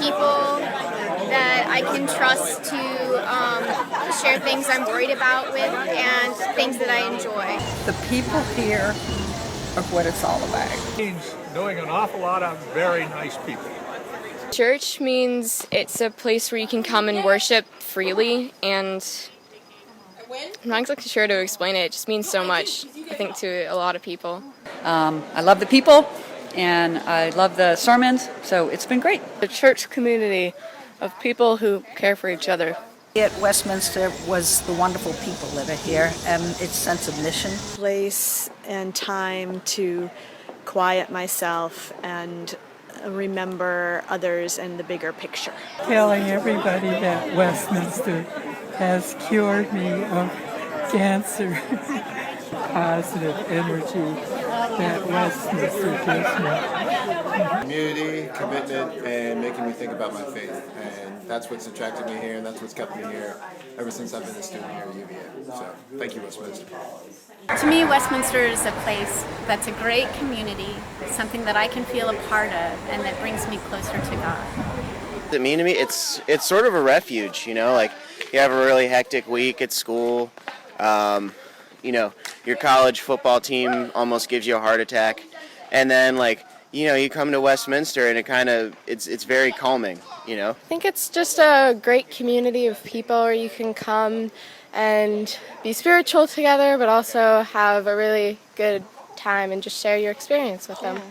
people that I can trust to share things I'm worried about with and things that I enjoy. The people here are what it's all about. It means knowing an awful lot of very nice people. Church means it's a place where you can come and worship freely, and I'm not exactly sure to explain it. It just means so much, I think, to a lot of people. I love the people, and I love the sermons, so it's been great. A church community of people who care for each other. At Westminster was the wonderful people that are here and its sense of mission. Place and time to quiet myself and remember others and the bigger picture. Telling everybody that Westminster has cured me of cancer. Positive energy that Westminster gives me. Community, commitment, and making me think about my faith. And that's what's attracted me here, and that's what's kept me here ever since I've been a student here at UVA. So, thank you, Westminster. To me, Westminster is a place that's a great community, something that I can feel a part of, and that brings me closer to God. What it mean to me, it's sort of a refuge, you know, like you have a really hectic week at school, you know, your college football team almost gives you a heart attack, and then like, you know, you come to Westminster and it kind of, it's very calming, you know. I think it's just a great community of people where you can come and be spiritual together, but also have a really good time and just share your experience with them.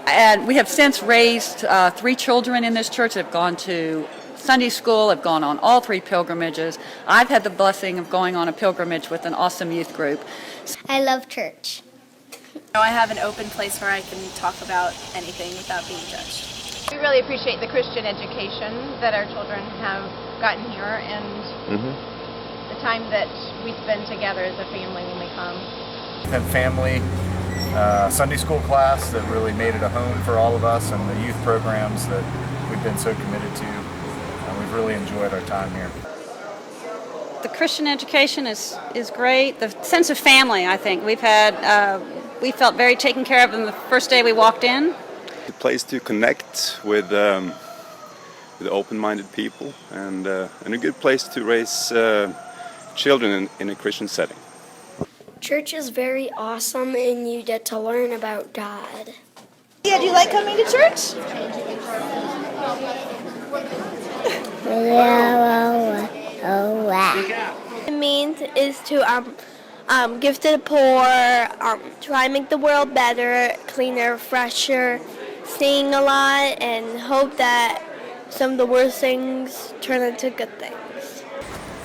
And we have since raised 3 children in this church that have gone to Sunday school, have gone on all 3 pilgrimages. I've had the blessing of going on a pilgrimage with an awesome youth group. I love church. I have an open place where I can talk about anything without being judged. We really appreciate the Christian education that our children have gotten here and the time that we spend together as a family when we come. We've had family Sunday school class that really made it a home for all of us, and the youth programs that we've been so committed to. We've really enjoyed our time here. The Christian education is great. The sense of family, I think. We felt very taken care of on the first day we walked in. A place to connect with open-minded people, and a good place to raise children in a Christian setting. Church is very awesome and you get to learn about God. Yeah, do you like coming to church? It means is to give to the poor, try and make the world better, cleaner, fresher, sing a lot, and hope that some of the worst things turn into good things.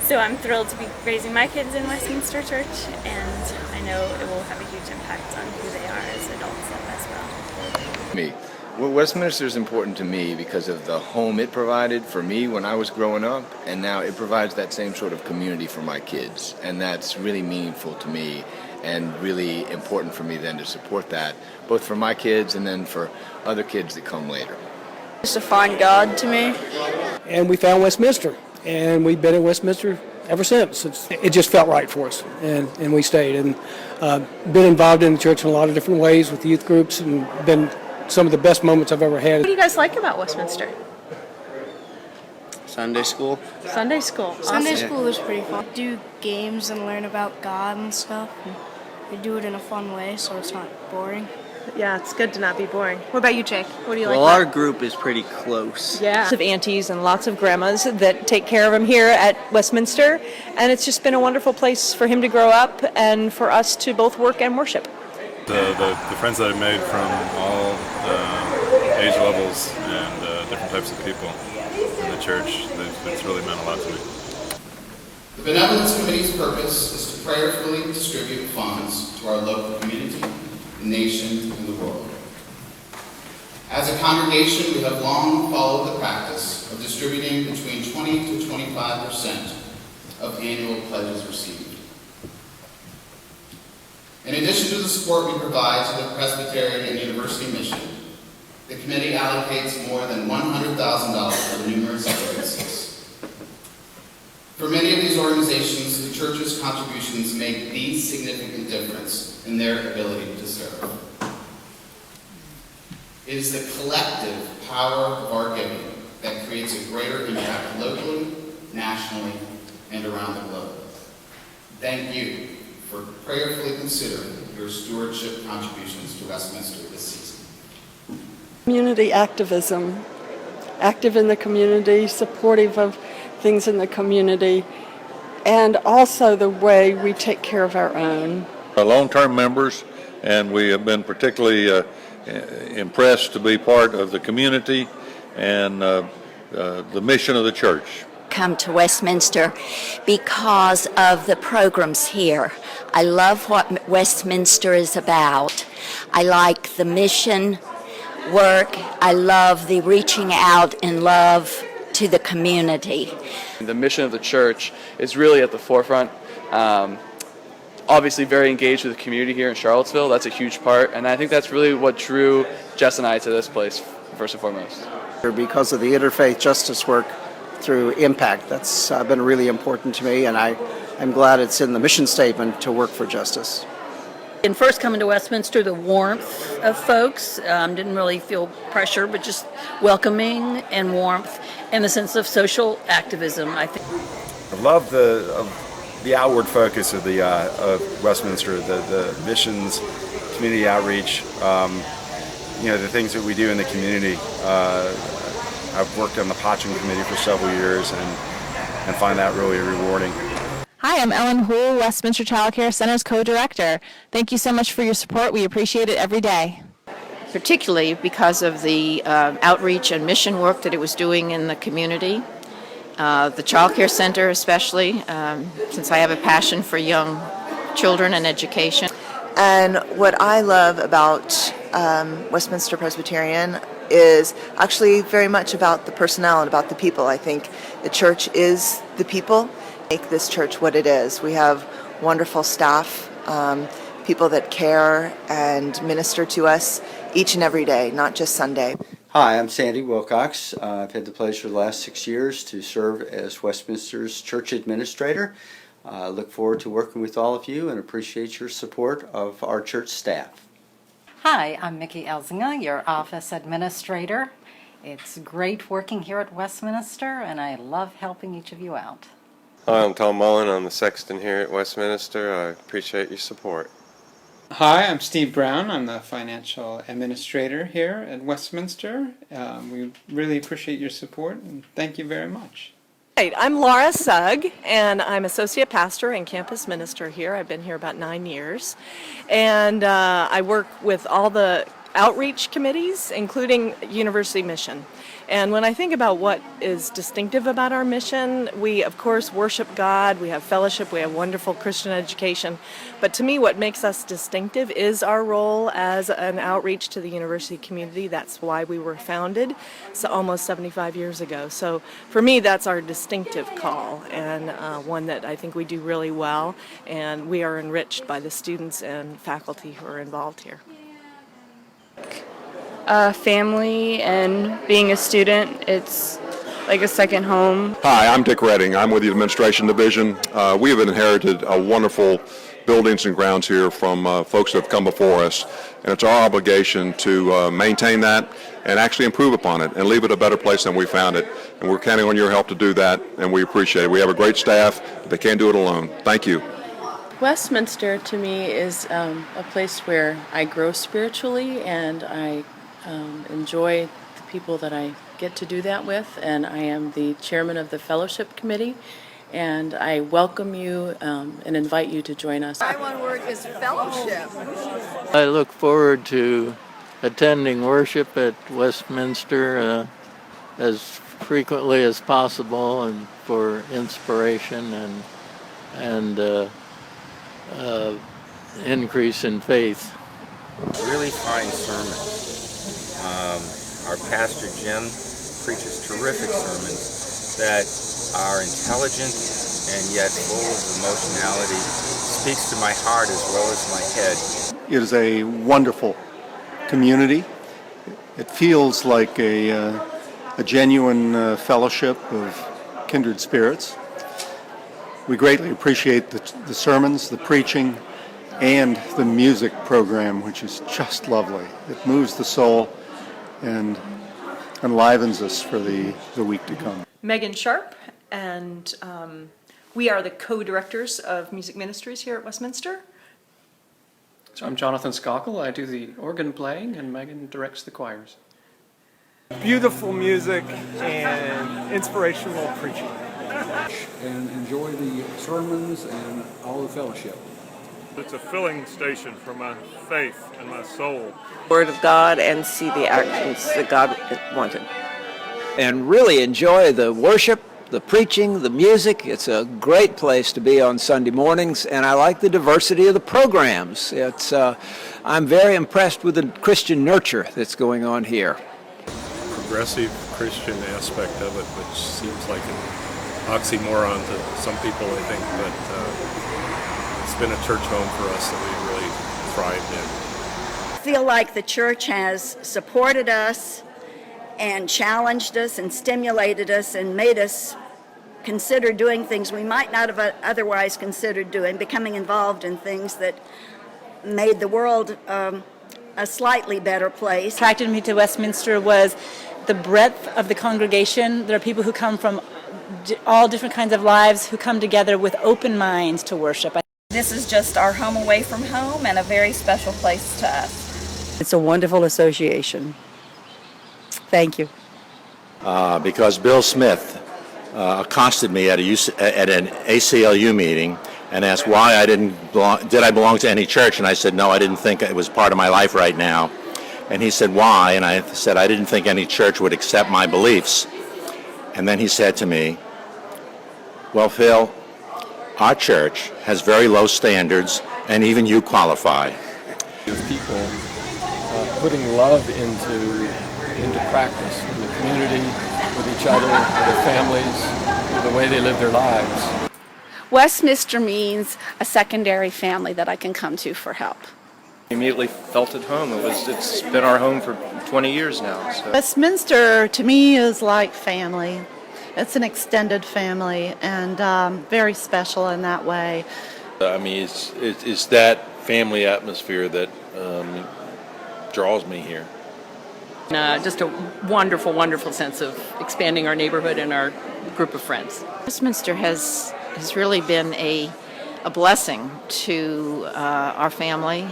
So I'm thrilled to be raising my kids in Westminster Church, and I know it will have a huge impact on who they are as adults as well. Me. Well, Westminster is important to me because of the home it provided for me when I was growing up, and now it provides that same sort of community for my kids, and that's really meaningful to me and really important for me then to support that, both for my kids and then for other kids that come later. Just to find God to me. And we found Westminster, and we've been at Westminster ever since. It just felt right for us, and we stayed. And been involved in the church in a lot of different ways with youth groups, and been some of the best moments I've ever had. What do you guys like about Westminster? Sunday school. Sunday school. Sunday school was pretty fun. Do games and learn about God and stuff. We do it in a fun way so it's not boring. Yeah, it's good to not be boring. What about you, Jake? What do you like? Well, our group is pretty close. Yeah. Lots of aunties and lots of grandmas that take care of him here at Westminster, and it's just been a wonderful place for him to grow up and for us to both work and worship. The friends that I've made from all age levels and different types of people in the church, it's really meant a lot to me. The Benevolence Committee's purpose is to prayerfully distribute funds to our local community, the nation, and the world. As a congregation, we have long followed the practice of distributing between 20 to 25% of annual pledges received. In addition to the support we provide to the Presbyterian and University mission, the committee allocates more than $100,000 for numerous agencies. For many of these organizations, the church's contributions make the significant difference in their ability to serve. It is the collective power of our giving that creates a greater impact locally, nationally, and around the globe. Thank you for prayerfully considering your stewardship contributions to Westminster this season. Community activism, active in the community, supportive of things in the community, and also the way we take care of our own. Long-term members, and we have been particularly impressed to be part of the community and the mission of the church. Come to Westminster because of the programs here. I love what Westminster is about. I like the mission work. I love the reaching out in love to the community. The mission of the church is really at the forefront. Obviously very engaged with the community here in Charlottesville. That's a huge part, and I think that's really what drew Jess and I to this place, first and foremost. Because of the interfaith justice work through Impact, that's been really important to me, and I'm glad it's in the mission statement to work for justice. In first coming to Westminster, the warmth of folks, didn't really feel pressure, but just welcoming and warmth and the sense of social activism, I think. I love the outward focus of of Westminster, the missions, community outreach, the things that we do in the community. I've worked on the Potching Committee for several years and find that really rewarding. Hi, I'm Ellen Houle, Westminster Child Care Center's co-director. Thank you so much for your support. We appreciate it every day. Particularly because of the outreach and mission work that it was doing in the community. The Child Care Center especially, since I have a passion for young children and education. And what I love about Westminster Presbyterian is actually very much about the personnel and about the people. I think the church is the people make this church what it is. We have wonderful staff, people that care and minister to us each and every day, not just Sunday. Hi, I'm Sandy Wilcox. I've had the pleasure the last 6 years to serve as Westminster's church administrator. I look forward to working with all of you and appreciate your support of our church staff. Hi, I'm Mickey Elzinga, your office administrator. It's great working here at Westminster, and I love helping each of you out. Hi, I'm Tom Mullen. I'm the sexton here at Westminster. I appreciate your support. Hi, I'm Steve Brown. I'm the financial administrator here at Westminster. We really appreciate your support, and thank you very much. Right, I'm Laura Sugg, and I'm associate pastor and campus minister here. I've been here about 9 years, and I work with all the outreach committees, including University Mission. And when I think about what is distinctive about our mission, we of course worship God, we have fellowship, we have wonderful Christian education, but to me what makes us distinctive is our role as an outreach to the university community. That's why we were founded so almost 75 years ago. So for me that's our distinctive call, and one that I think we do really well, and we are enriched by the students and faculty who are involved here. Family and being a student, it's like a second home. Hi, I'm Dick Redding. I'm with the Administration Division. We have inherited wonderful buildings and grounds here from folks that have come before us, and it's our obligation to maintain that and actually improve upon it and leave it a better place than we found it. And we're counting on your help to do that, and we appreciate it. We have a great staff, but they can't do it alone. Thank you. Westminster to me is a place where I grow spiritually, and I enjoy the people that I get to do that with, and I am the chairman of the fellowship committee, and I welcome you and invite you to join us. My one word is fellowship. I look forward to attending worship at Westminster as frequently as possible, and for inspiration and increase in faith. Really fine sermons. Our pastor Jim preaches terrific sermons that are intelligent and yet full of emotionality. Speaks to my heart as well as my head. It is a wonderful community. It feels like a genuine fellowship of kindred spirits. We greatly appreciate the sermons, the preaching, and the music program, which is just lovely. It moves the soul, and enlivens us for the week to come. Megan Sharp, and we are the co-directors of music ministries here at Westminster. So I'm Jonathan Skokel. I do the organ playing, and Megan directs the choirs. Beautiful music and inspirational preaching. And enjoy the sermons and all the fellowship. It's a filling station for my faith and my soul. Word of God and see the actions that God wanted. And really enjoy the worship, the preaching, the music. It's a great place to be on Sunday mornings, and I like the diversity of the programs. I'm very impressed with the Christian nurture that's going on here. Progressive Christian aspect of it, which seems like an oxymoron to some people, I think, but it's been a church home for us that we really thrived in. I feel like the church has supported us and challenged us and stimulated us and made us consider doing things we might not have otherwise considered doing, becoming involved in things that made the world a slightly better place. What attracted me to Westminster was the breadth of the congregation. There are people who come from all different kinds of lives who come together with open minds to worship. This is just our home away from home and a very special place to us. It's a wonderful association. Thank you. Because Bill Smith accosted me at an ACLU meeting and asked why I did I belong to any church, and I said no, I didn't think it was part of my life right now. And he said why, and I said I didn't think any church would accept my beliefs. And then he said to me, well, Phil, our church has very low standards, and even you qualify. Of people putting love into practice in the community, with each other, with their families, with the way they live their lives. Westminster means a secondary family that I can come to for help. Immediately felt at home. It's been our home for 20 years now. So. Westminster to me is like family. It's an extended family and very special in that way. I mean, it's that family atmosphere that draws me here. Just a wonderful, wonderful sense of expanding our neighborhood and our group of friends. Westminster has really been a blessing to our family.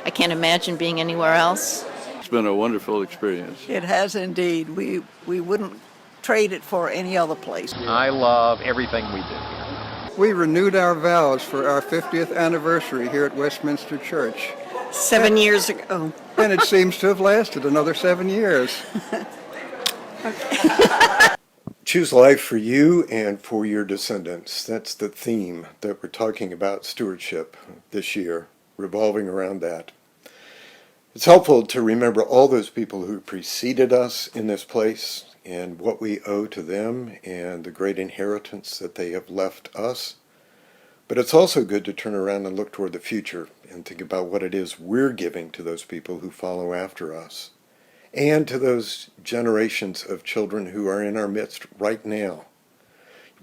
I can't imagine being anywhere else. It's been a wonderful experience. It has indeed. We wouldn't trade it for any other place. I love everything we do here. We renewed our vows for our 50th anniversary here at Westminster Church. 7 years ago. And it seems to have lasted another 7 years. Choose life for you and for your descendants. That's the theme that we're talking about stewardship this year, revolving around that. It's helpful to remember all those people who preceded us in this place and what we owe to them and the great inheritance that they have left us. But it's also good to turn around and look toward the future and think about what it is we're giving to those people who follow after us and to those generations of children who are in our midst right now.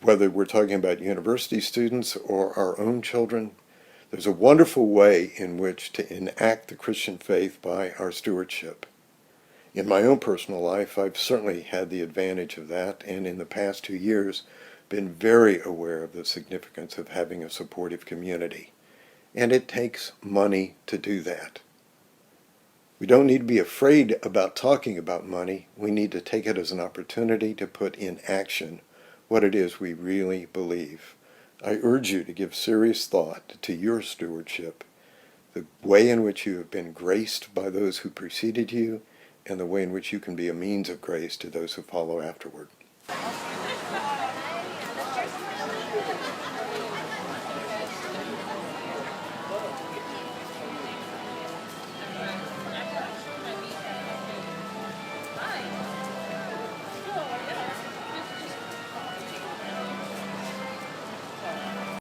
Whether we're talking about university students or our own children, there's a wonderful way in which to enact the Christian faith by our stewardship. In my own personal life, I've certainly had the advantage of that, and in the past 2 years, been very aware of the significance of having a supportive community. And it takes money to do that. We don't need to be afraid about talking about money. We need to take it as an opportunity to put in action what it is we really believe. I urge you to give serious thought to your stewardship, the way in which you have been graced by those who preceded you, and the way in which you can be a means of grace to those who follow afterward.